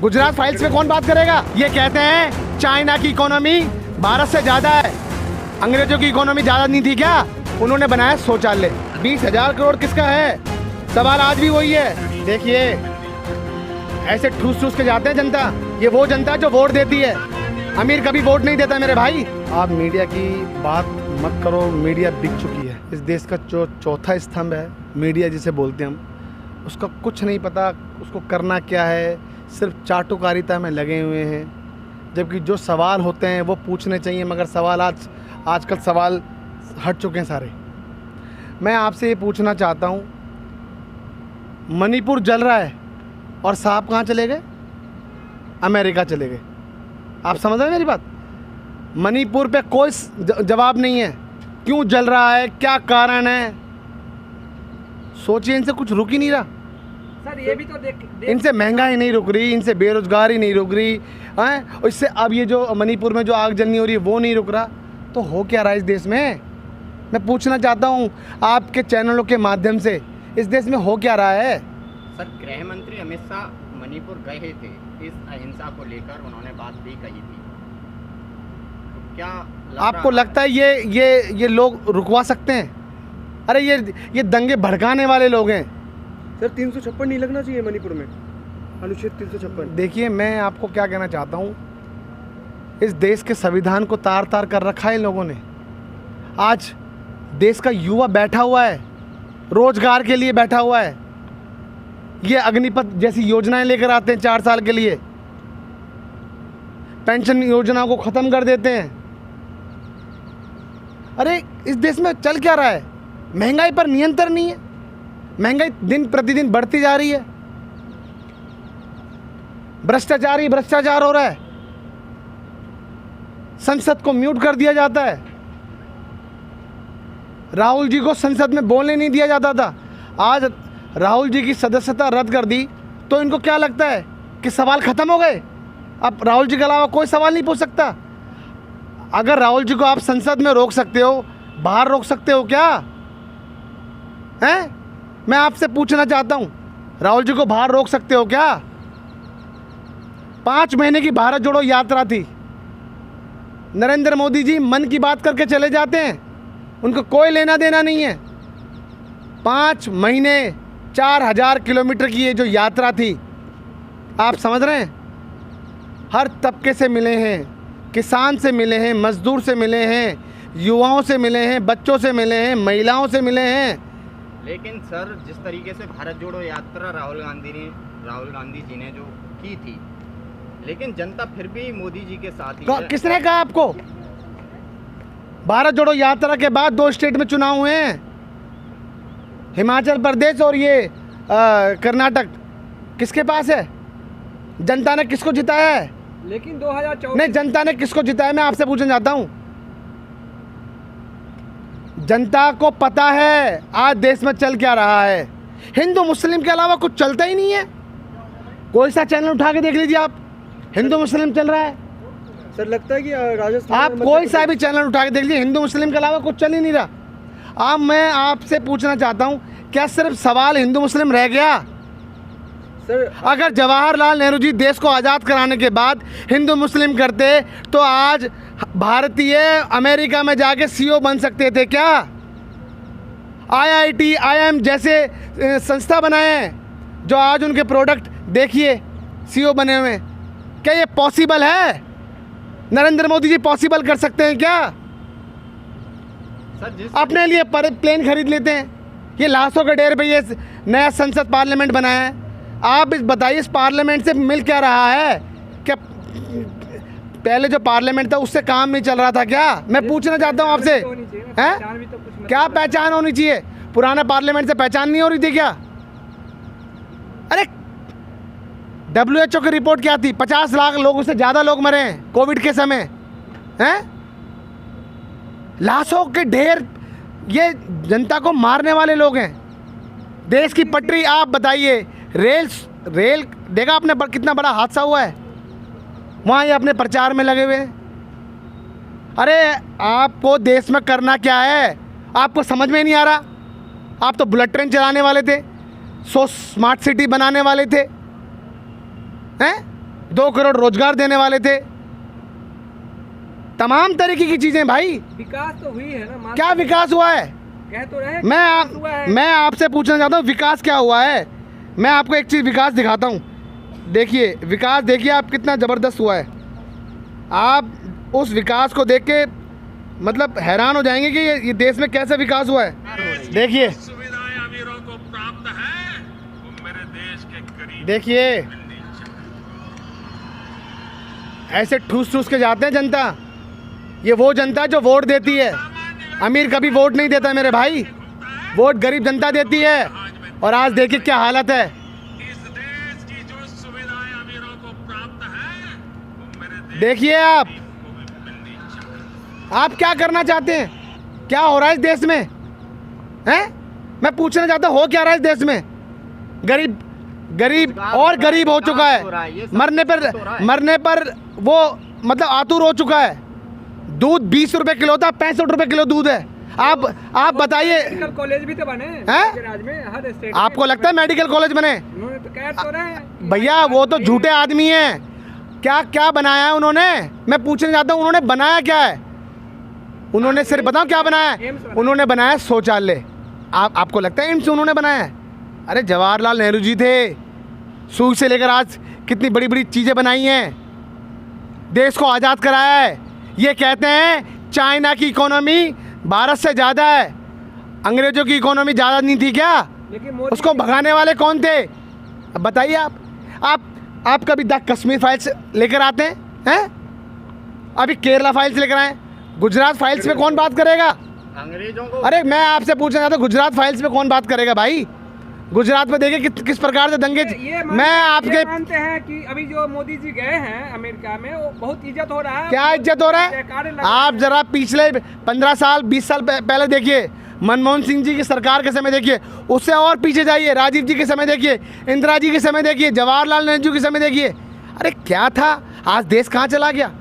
Gujarat files पे कौन बात करेगा? ये कहते हैं चाइना की इकोनॉमी भारत से ज़्यादा है। अंग्रेजों की इकोनॉमी ज़्यादा नहीं थी क्या? उन्होंने बनाया शौचालय। 20,000 करोड़ किसका है? सवाल आज भी वही है। देखिए ऐसे ठूस ठूस के जाते हैं जनता। ये वो जनता जो वोट देती है, अमीर कभी वोट नहीं देता मेरे भाई। आप मीडिया की बात मत करो, मीडिया बिक चुकी है। इस देश का जो चौथा स्तंभ है मीडिया जिसे बोलते हैं हम, उसका कुछ नहीं पता उसको करना क्या है, सिर्फ चाटुकारिता में लगे हुए हैं। जबकि जो सवाल होते हैं वो पूछने चाहिए, मगर सवाल आजकल सवाल हट चुके हैं सारे। मैं आपसे ये पूछना चाहता हूँ, मणिपुर जल रहा है और सांप कहाँ चले गए? अमेरिका चले गए। आप समझ रहे हैं मेरी बात? मणिपुर पे कोई जवाब नहीं है। क्यों जल रहा है, क्या कारण है? सोचिए, इनसे कुछ रुक ही नहीं रहा। सर ये भी तो देख इनसे महंगाई नहीं रुक रही, इनसे बेरोजगारी नहीं रुक रही है, और इससे अब ये जो मणिपुर में जो आग जलनी हो रही है वो नहीं रुक रहा। तो हो क्या रहा है इस देश में? मैं पूछना चाहता हूँ आपके चैनलों के माध्यम से, इस देश में हो क्या रहा है? सर गृह मंत्री अमित शाह मणिपुर गए थे, इस अहिंसा को लेकर उन्होंने बात भी कही थी। तो क्या आपको लगता है ये लोग रुकवा सकते हैं? अरे ये दंगे भड़काने वाले लोग हैं। सर 356 नहीं लगना चाहिए मणिपुर में, अनुच्छेद 356। देखिए मैं आपको क्या कहना चाहता हूँ, इस देश के संविधान को तार तार कर रखा है इन लोगों ने। आज देश का युवा बैठा हुआ है, रोजगार के लिए बैठा हुआ है। ये अग्निपथ जैसी योजनाएं लेकर आते हैं 4 साल के लिए, पेंशन योजना को ख़त्म कर देते हैं। अरे इस देश में चल क्या रहा है? महंगाई पर नियंत्रण नहीं है, महंगाई दिन प्रतिदिन बढ़ती जा रही है, भ्रष्टाचार ही भ्रष्टाचार हो रहा है, संसद को म्यूट कर दिया जाता है, राहुल जी को संसद में बोलने नहीं दिया जाता था। आज राहुल जी की सदस्यता रद्द कर दी तो इनको क्या लगता है कि सवाल खत्म हो गए? अब राहुल जी के अलावा कोई सवाल नहीं पूछ सकता। अगर राहुल जी को आप संसद में रोक सकते हो, बाहर रोक सकते हो क्या? हैं? मैं आपसे पूछना चाहता हूं, राहुल जी को बाहर रोक सकते हो क्या? 5 महीने की भारत जोड़ो यात्रा थी, नरेंद्र मोदी जी मन की बात करके चले जाते हैं, उनको कोई लेना देना नहीं है। 5 महीने 4,000 किलोमीटर की ये जो यात्रा थी, आप समझ रहे हैं? हर तबके से मिले हैं, किसान से मिले हैं, मजदूर से मिले हैं, युवाओं से मिले हैं, बच्चों से मिले हैं, महिलाओं से मिले हैं। लेकिन सर जिस तरीके से भारत जोड़ो यात्रा राहुल गांधी जी ने जो की थी, लेकिन जनता फिर भी मोदी जी के साथ ही है। किसने कहा आपको? भारत जोड़ो यात्रा के बाद 2 स्टेट में चुनाव हुए हैं, हिमाचल प्रदेश और ये कर्नाटक। किसके पास है? जनता ने किसको जिताया है? लेकिन 2014 नहीं, जनता ने किसको जिताया? मैं आपसे पूछना चाहता हूं। जनता को पता है आज देश में चल क्या रहा है। हिंदू मुस्लिम के अलावा कुछ चलता ही नहीं है। कोई सा चैनल उठा के देख लीजिए आप, हिंदू मुस्लिम चल रहा है। सर लगता है कि राजस्थान आप कोई सा भी चैनल उठा के देख लीजिए, हिंदू मुस्लिम के अलावा कुछ चल ही नहीं रहा। अब मैं आपसे पूछना चाहता हूं, क्या सिर्फ सवाल हिंदू मुस्लिम रह गया? सर अगर जवाहरलाल नेहरू जी देश को आज़ाद कराने के बाद हिंदू मुस्लिम करते तो आज भारतीय अमेरिका में जाके सीईओ बन सकते थे क्या? IIT, IIM जैसे संस्था बनाए हैं जो आज उनके प्रोडक्ट देखिए सीईओ बने हुए हैं। क्या ये पॉसिबल है? नरेंद्र मोदी जी पॉसिबल कर सकते हैं क्या? सर अपने लिए प्लेन खरीद लेते हैं। ये लाशों के ढेर पे ये नया संसद पार्लियामेंट बनाया है। आप इस बताइए, इस पार्लियामेंट से मिल क्या रहा है? क्या पहले जो पार्लियामेंट था उससे काम नहीं चल रहा था क्या? मैं पूछना चाहता हूँ आपसे, हैं? क्या पहचान होनी चाहिए? पुराना पार्लियामेंट से पहचान नहीं हो रही थी क्या? अरे WHO की रिपोर्ट क्या थी? 50 लाख लोगों से ज़्यादा लोग मरे हैं कोविड के समय, हैं? लाशों के ढेर, ये जनता को मारने वाले लोग हैं। देश की पटरी, आप बताइए, रेल देखा आपने कितना बड़ा हादसा हुआ है, वहाँ ये अपने प्रचार में लगे हुए हैं। अरे आपको देश में करना क्या है? आपको समझ में नहीं आ रहा? आप तो बुलेट ट्रेन चलाने वाले थे, स्मार्ट सिटी बनाने वाले थे, हैं? 2 करोड़ रोजगार देने वाले थे, तमाम तरीके की चीजें भाई। विकास तो हुई है ना, क्या विकास हुआ है? कह तो रहे मैं आपसे पूछना चाहता हूँ विकास क्या हुआ है। मैं आपको एक चीज़ विकास दिखाता हूँ। देखिए विकास, देखिए आप कितना ज़बरदस्त हुआ है। आप उस विकास को देख के मतलब हैरान हो जाएंगे कि ये देश में कैसे विकास हुआ है। देखिए सुविधाएं अमीरों को प्राप्त है, वो मेरे देश के गरीब देखिए ऐसे ठूस ठूस के जाते हैं जनता। ये वो जनता जो वोट देती है, अमीर कभी वोट नहीं देता मेरे भाई, वोट गरीब जनता देती है। और आज देखिए क्या हालत है। इस देश की जो सुविधाएं अमीरों को प्राप्त है, वो मेरे देश देखिए आप को भी मिलनी चाहिए। आप क्या करना चाहते हैं? क्या हो रहा है इस देश में हैं? मैं पूछना चाहता हूँ हो क्या रहा है इस देश में? गरीब गरीब और गरीब हो चुका है। मरने पर वो मतलब आतुर हो चुका है। दूध 20 रुपए किलो था, 65 रुपए किलो दूध है। आप बताइए, मेडिकल कॉलेज भी तो बने हैं? राज्य में, हर स्टेट आपको लगता है मेडिकल कॉलेज बने? उन्होंने तो कह तो रहे हैं भैया वो तो झूठे आदमी हैं। क्या क्या बनाया है उन्होंने? मैं पूछना चाहता हूँ उन्होंने बनाया क्या है? उन्होंने सिर्फ बताओ क्या बनाया है? उन्होंने बनाया शौचालय। आपको लगता है एम्स उन्होंने बनाया है? अरे जवाहरलाल नेहरू जी थे, सुई से लेकर आज कितनी बड़ी बड़ी चीज़ें बनाई हैं, देश को आज़ाद कराया है। ये कहते हैं चाइना की इकोनॉमी भारत से ज़्यादा है। अंग्रेज़ों की इकोनॉमी ज़्यादा नहीं थी क्या? लेकिन मोदी उसको भगाने वाले कौन थे? अब बताइए आप कभी द कश्मीर फाइल्स लेकर आते हैं? अभी केरला फाइल्स लेकर आए, गुजरात फाइल्स पे कौन बात करेगा? अंग्रेजों को अरे मैं आपसे पूछना चाहता हूँ गुजरात फाइल्स पे कौन बात करेगा भाई? गुजरात में देखिए किस प्रकार से दंगे। मैं आपके मानते हैं कि अभी जो मोदी जी गए हैं अमेरिका में, वो बहुत इज्जत हो रहा है। क्या इज्जत हो रहा है? जयकारे लग रहे आप जरा पिछले 15 साल 20 साल पहले देखिए, मनमोहन सिंह जी की सरकार के समय देखिए, उससे और पीछे जाइए, राजीव जी के समय देखिए, इंदिरा जी के समय देखिए, जवाहरलाल नेहरू जी के समय देखिए। अरे क्या था? आज देश कहाँ चला गया?